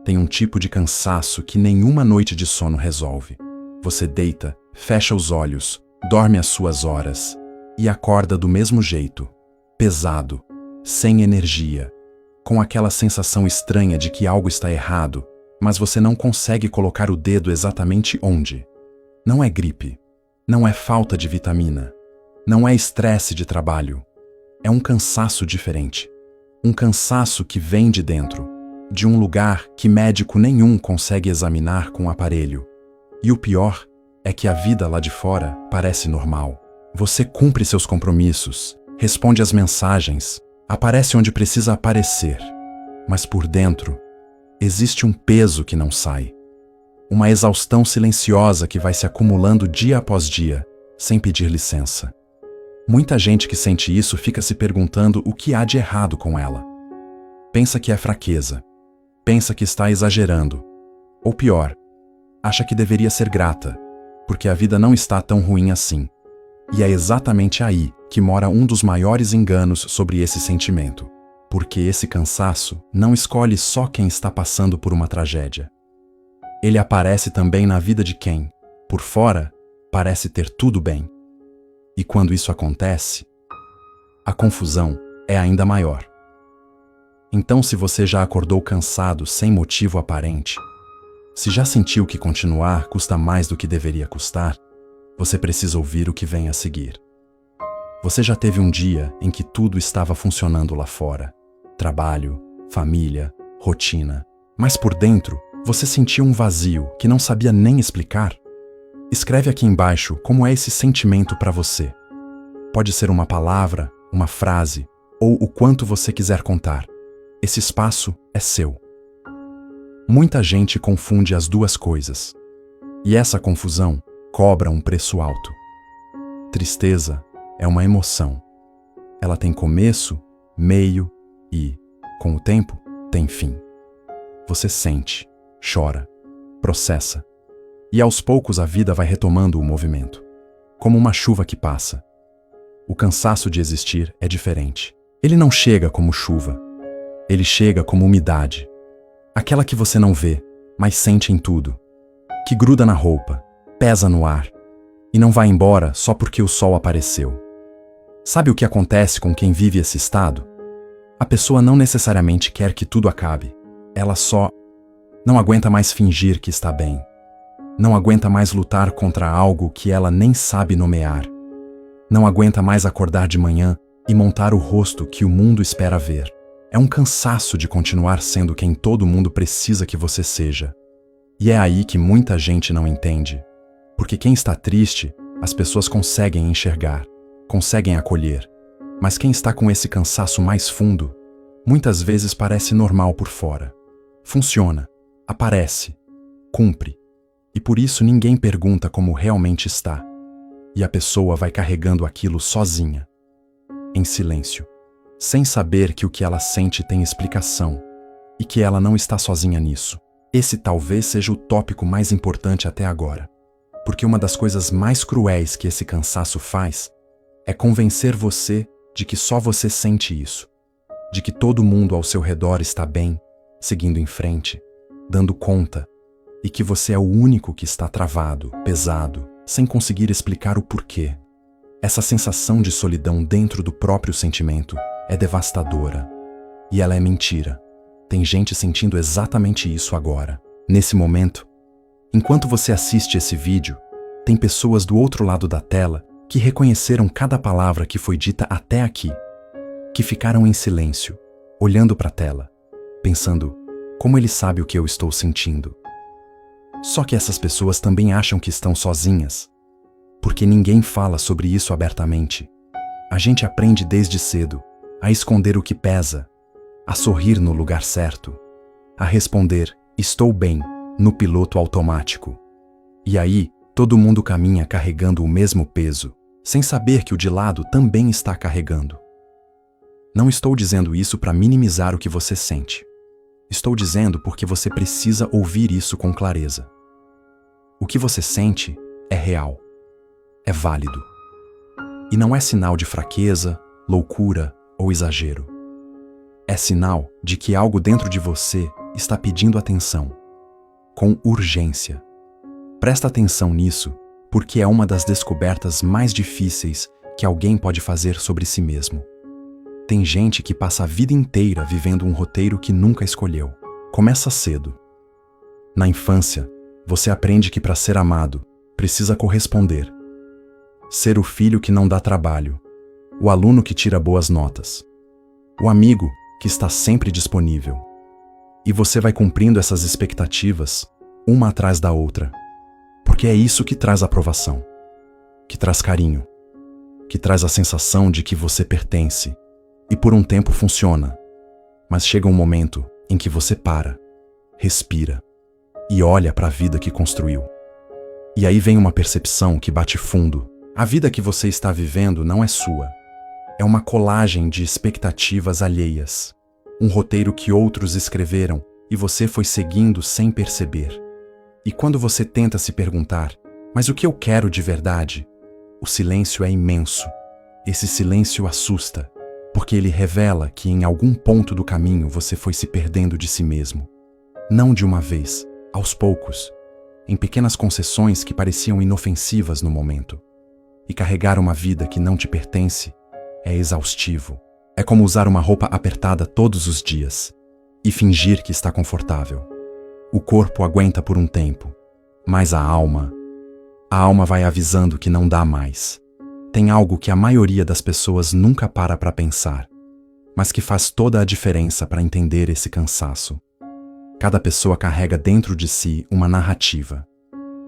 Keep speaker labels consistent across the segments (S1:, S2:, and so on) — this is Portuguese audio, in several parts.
S1: tem um tipo de cansaço que nenhuma noite de sono resolve. Você deita, fecha os olhos, dorme as suas horas e acorda do mesmo jeito, pesado, sem energia, com aquela sensação estranha de que algo está errado, mas você não consegue colocar o dedo exatamente onde. Não é gripe, não é falta de vitamina, não é estresse de trabalho. É um cansaço diferente. Um cansaço que vem de dentro, de um lugar que médico nenhum consegue examinar com aparelho. E o pior é que a vida lá de fora parece normal. Você cumpre seus compromissos, responde às mensagens, aparece onde precisa aparecer. Mas por dentro, existe um peso que não sai. Uma exaustão silenciosa que vai se acumulando dia após dia, sem pedir licença. Muita gente que sente isso fica se perguntando o que há de errado com ela. Pensa que é fraqueza. Pensa que está exagerando. Ou pior, acha que deveria ser grata, porque a vida não está tão ruim assim. E é exatamente aí que mora um dos maiores enganos sobre esse sentimento. Porque esse cansaço não escolhe só quem está passando por uma tragédia. Ele aparece também na vida de quem, por fora, parece ter tudo bem. E quando isso acontece, a confusão é ainda maior. Então, se você já acordou cansado sem motivo aparente, se já sentiu que continuar custa mais do que deveria custar, você precisa ouvir o que vem a seguir. Você já teve um dia em que tudo estava funcionando lá fora. Trabalho, família, rotina. Mas por dentro, você sentia um vazio que não sabia nem explicar? Escreve aqui embaixo como é esse sentimento para você. Pode ser uma palavra, uma frase, ou o quanto você quiser contar. Esse espaço é seu. Muita gente confunde as duas coisas. E essa confusão cobra um preço alto. Tristeza é uma emoção. Ela tem começo, meio e, com o tempo, tem fim. Você sente, chora, processa. E aos poucos a vida vai retomando o movimento. Como uma chuva que passa. O cansaço de existir é diferente. Ele não chega como chuva. Ele chega como umidade. Aquela que você não vê, mas sente em tudo. Que gruda na roupa, pesa no ar. E não vai embora só porque o sol apareceu. Sabe o que acontece com quem vive esse estado? A pessoa não necessariamente quer que tudo acabe. Ela só não aguenta mais fingir que está bem. Não aguenta mais lutar contra algo que ela nem sabe nomear. Não aguenta mais acordar de manhã e montar o rosto que o mundo espera ver. É um cansaço de continuar sendo quem todo mundo precisa que você seja. E é aí que muita gente não entende. Porque quem está triste, as pessoas conseguem enxergar, conseguem acolher. Mas quem está com esse cansaço mais fundo, muitas vezes parece normal por fora. Funciona, aparece, cumpre. E por isso ninguém pergunta como realmente está. E a pessoa vai carregando aquilo sozinha, em silêncio, sem saber que o que ela sente tem explicação e que ela não está sozinha nisso. Esse talvez seja o tópico mais importante até agora, porque uma das coisas mais cruéis que esse cansaço faz é convencer você de que só você sente isso, de que todo mundo ao seu redor está bem, seguindo em frente, dando conta, e que você é o único que está travado, pesado, sem conseguir explicar o porquê. Essa sensação de solidão dentro do próprio sentimento é devastadora. E ela é mentira. Tem gente sentindo exatamente isso agora, nesse momento. Enquanto você assiste esse vídeo, tem pessoas do outro lado da tela que reconheceram cada palavra que foi dita até aqui, que ficaram em silêncio, olhando para a tela, pensando, como ele sabe o que eu estou sentindo? Só que essas pessoas também acham que estão sozinhas, porque ninguém fala sobre isso abertamente. A gente aprende desde cedo a esconder o que pesa, a sorrir no lugar certo, a responder, estou bem, no piloto automático. E aí, todo mundo caminha carregando o mesmo peso, sem saber que o de lado também está carregando. Não estou dizendo isso para minimizar o que você sente. Estou dizendo porque você precisa ouvir isso com clareza. O que você sente é real, é válido. E não é sinal de fraqueza, loucura ou exagero. É sinal de que algo dentro de você está pedindo atenção, com urgência. Presta atenção nisso, porque é uma das descobertas mais difíceis que alguém pode fazer sobre si mesmo. Tem gente que passa a vida inteira vivendo um roteiro que nunca escolheu. Começa cedo. Na infância, você aprende que para ser amado, precisa corresponder. Ser o filho que não dá trabalho, o aluno que tira boas notas, o amigo que está sempre disponível. E você vai cumprindo essas expectativas, uma atrás da outra, porque é isso que traz aprovação, que traz carinho, que traz a sensação de que você pertence. E por um tempo funciona, mas chega um momento em que você para, respira e olha para a vida que construiu. E aí vem uma percepção que bate fundo. A vida que você está vivendo não é sua. É uma colagem de expectativas alheias. Um roteiro que outros escreveram e você foi seguindo sem perceber. E quando você tenta se perguntar, mas o que eu quero de verdade? O silêncio é imenso. Esse silêncio assusta, porque ele revela que em algum ponto do caminho você foi se perdendo de si mesmo. Não de uma vez, aos poucos, em pequenas concessões que pareciam inofensivas no momento. E carregar uma vida que não te pertence é exaustivo. É como usar uma roupa apertada todos os dias e fingir que está confortável. O corpo aguenta por um tempo, mas a alma vai avisando que não dá mais. Tem algo que a maioria das pessoas nunca para pensar, mas que faz toda a diferença para entender esse cansaço. Cada pessoa carrega dentro de si uma narrativa,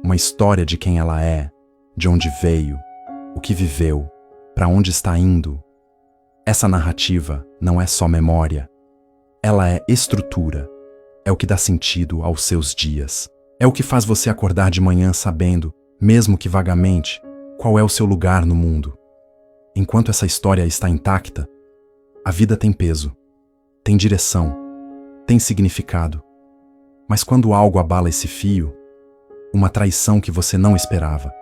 S1: uma história de quem ela é, de onde veio, o que viveu, para onde está indo. Essa narrativa não é só memória, ela é estrutura, é o que dá sentido aos seus dias, é o que faz você acordar de manhã sabendo, mesmo que vagamente, qual é o seu lugar no mundo. Enquanto essa história está intacta, a vida tem peso, tem direção, tem significado. Mas quando algo abala esse fio, uma traição que você não esperava,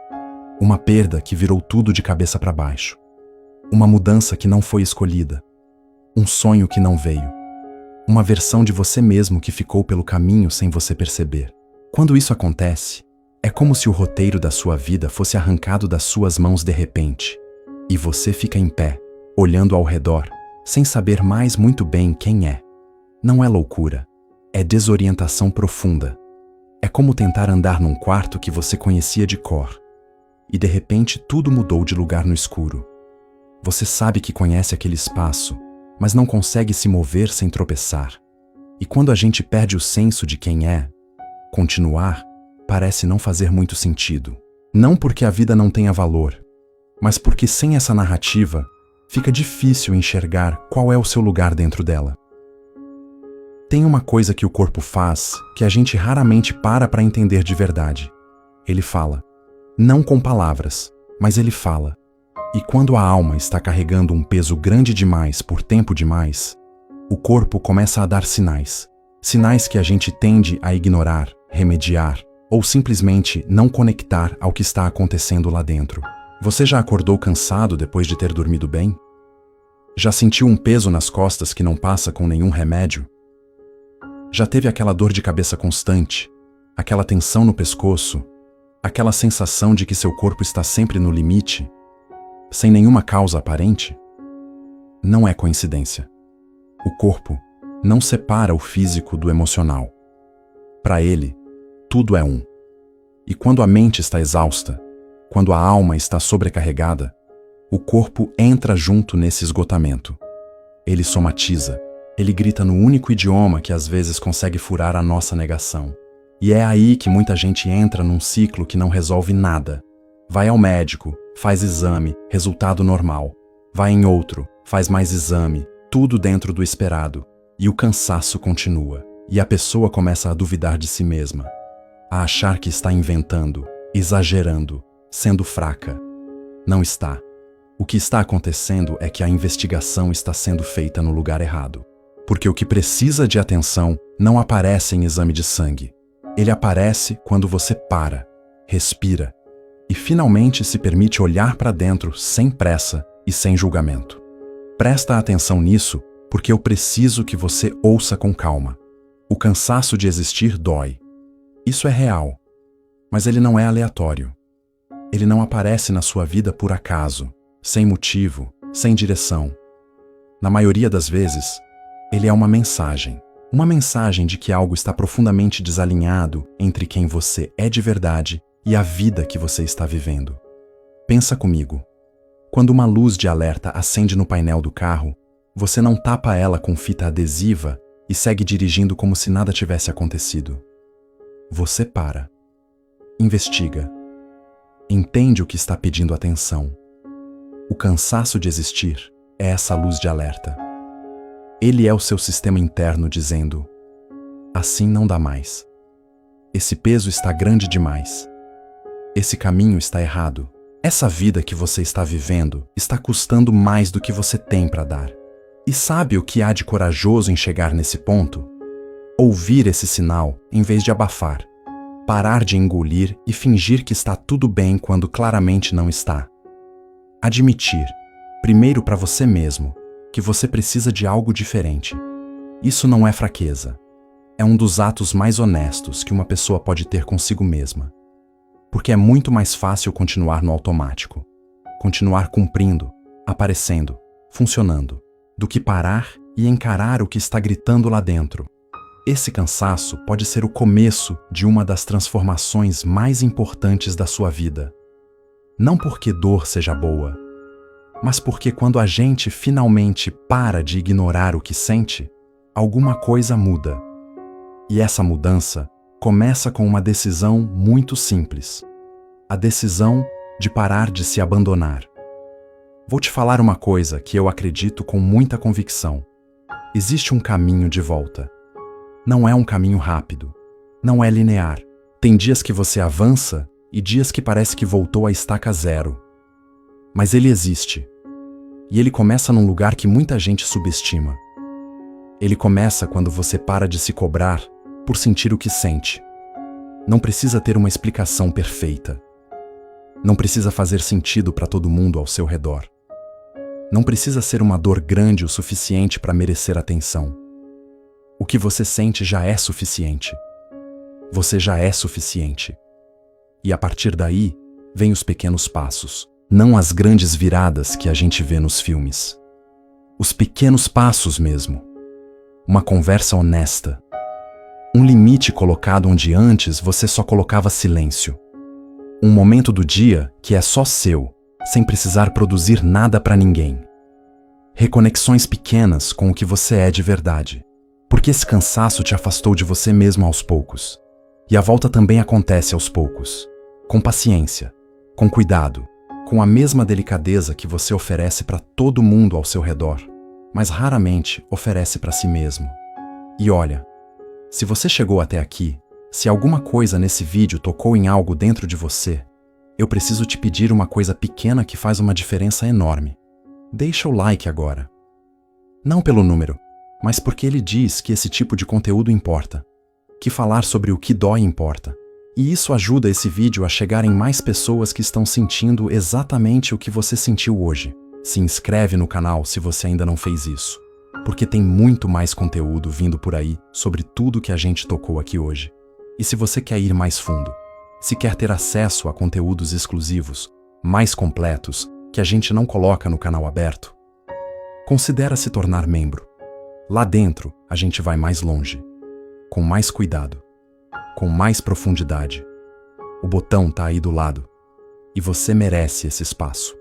S1: uma perda que virou tudo de cabeça para baixo, uma mudança que não foi escolhida, um sonho que não veio, uma versão de você mesmo que ficou pelo caminho sem você perceber. Quando isso acontece, é como se o roteiro da sua vida fosse arrancado das suas mãos de repente, e você fica em pé, olhando ao redor, sem saber mais muito bem quem é. Não é loucura, é desorientação profunda. É como tentar andar num quarto que você conhecia de cor, e de repente tudo mudou de lugar no escuro. Você sabe que conhece aquele espaço, mas não consegue se mover sem tropeçar. E quando a gente perde o senso de quem é, continuar parece não fazer muito sentido. Não porque a vida não tenha valor, mas porque sem essa narrativa, fica difícil enxergar qual é o seu lugar dentro dela. Tem uma coisa que o corpo faz que a gente raramente para entender de verdade. Ele fala. Não com palavras, mas ele fala. E quando a alma está carregando um peso grande demais por tempo demais, o corpo começa a dar sinais. Sinais que a gente tende a ignorar, remediar, ou simplesmente não conectar ao que está acontecendo lá dentro. Você já acordou cansado depois de ter dormido bem? Já sentiu um peso nas costas que não passa com nenhum remédio? Já teve aquela dor de cabeça constante, aquela tensão no pescoço, aquela sensação de que seu corpo está sempre no limite, sem nenhuma causa aparente? Não é coincidência. O corpo não separa o físico do emocional. Para ele, tudo é um. E quando a mente está exausta, quando a alma está sobrecarregada, o corpo entra junto nesse esgotamento. Ele somatiza, ele grita no único idioma que às vezes consegue furar a nossa negação. E é aí que muita gente entra num ciclo que não resolve nada. Vai ao médico, faz exame, resultado normal. Vai em outro, faz mais exame, tudo dentro do esperado. E o cansaço continua. E a pessoa começa a duvidar de si mesma, a achar que está inventando, exagerando, sendo fraca. Não está. O que está acontecendo é que a investigação está sendo feita no lugar errado. Porque o que precisa de atenção não aparece em exame de sangue. Ele aparece quando você para, respira e finalmente se permite olhar para dentro sem pressa e sem julgamento. Presta atenção nisso, porque eu preciso que você ouça com calma. O cansaço de existir dói. Isso é real, mas ele não é aleatório. Ele não aparece na sua vida por acaso, sem motivo, sem direção. Na maioria das vezes, ele é uma mensagem de que algo está profundamente desalinhado entre quem você é de verdade e a vida que você está vivendo. Pensa comigo. Quando uma luz de alerta acende no painel do carro, você não tapa ela com fita adesiva e segue dirigindo como se nada tivesse acontecido. Você para. Investiga. Entende o que está pedindo atenção. O cansaço de existir é essa luz de alerta. Ele é o seu sistema interno dizendo: assim não dá mais. Esse peso está grande demais. Esse caminho está errado. Essa vida que você está vivendo está custando mais do que você tem para dar. E sabe o que há de corajoso em chegar nesse ponto? Ouvir esse sinal em vez de abafar. Parar de engolir e fingir que está tudo bem quando claramente não está. Admitir, primeiro para você mesmo, que você precisa de algo diferente. Isso não é fraqueza. É um dos atos mais honestos que uma pessoa pode ter consigo mesma. Porque é muito mais fácil continuar no automático, continuar cumprindo, aparecendo, funcionando, do que parar e encarar o que está gritando lá dentro. Esse cansaço pode ser o começo de uma das transformações mais importantes da sua vida. Não porque dor seja boa, mas porque quando a gente finalmente para de ignorar o que sente, alguma coisa muda. E essa mudança começa com uma decisão muito simples. A decisão de parar de se abandonar. Vou te falar uma coisa que eu acredito com muita convicção. Existe um caminho de volta. Não é um caminho rápido. Não é linear. Tem dias que você avança e dias que parece que voltou à estaca zero. Mas ele existe. E ele começa num lugar que muita gente subestima. Ele começa quando você para de se cobrar por sentir o que sente. Não precisa ter uma explicação perfeita. Não precisa fazer sentido para todo mundo ao seu redor. Não precisa ser uma dor grande o suficiente para merecer atenção. O que você sente já é suficiente. Você já é suficiente. E a partir daí, vêm os pequenos passos, não as grandes viradas que a gente vê nos filmes. Os pequenos passos mesmo. Uma conversa honesta. Um limite colocado onde antes você só colocava silêncio. Um momento do dia que é só seu, sem precisar produzir nada para ninguém. Reconexões pequenas com o que você é de verdade. Porque esse cansaço te afastou de você mesmo aos poucos. E a volta também acontece aos poucos. Com paciência, com cuidado, com a mesma delicadeza que você oferece para todo mundo ao seu redor, mas raramente oferece para si mesmo. E olha, se você chegou até aqui, se alguma coisa nesse vídeo tocou em algo dentro de você, eu preciso te pedir uma coisa pequena que faz uma diferença enorme. Deixa o like agora. Não pelo número, mas porque ele diz que esse tipo de conteúdo importa, que falar sobre o que dói importa. E isso ajuda esse vídeo a chegar em mais pessoas que estão sentindo exatamente o que você sentiu hoje. Se inscreve no canal se você ainda não fez isso, porque tem muito mais conteúdo vindo por aí sobre tudo que a gente tocou aqui hoje. E se você quer ir mais fundo, se quer ter acesso a conteúdos exclusivos, mais completos, que a gente não coloca no canal aberto, considera se tornar membro. Lá dentro, a gente vai mais longe, com mais cuidado, com mais profundidade. O botão tá aí do lado, e você merece esse espaço.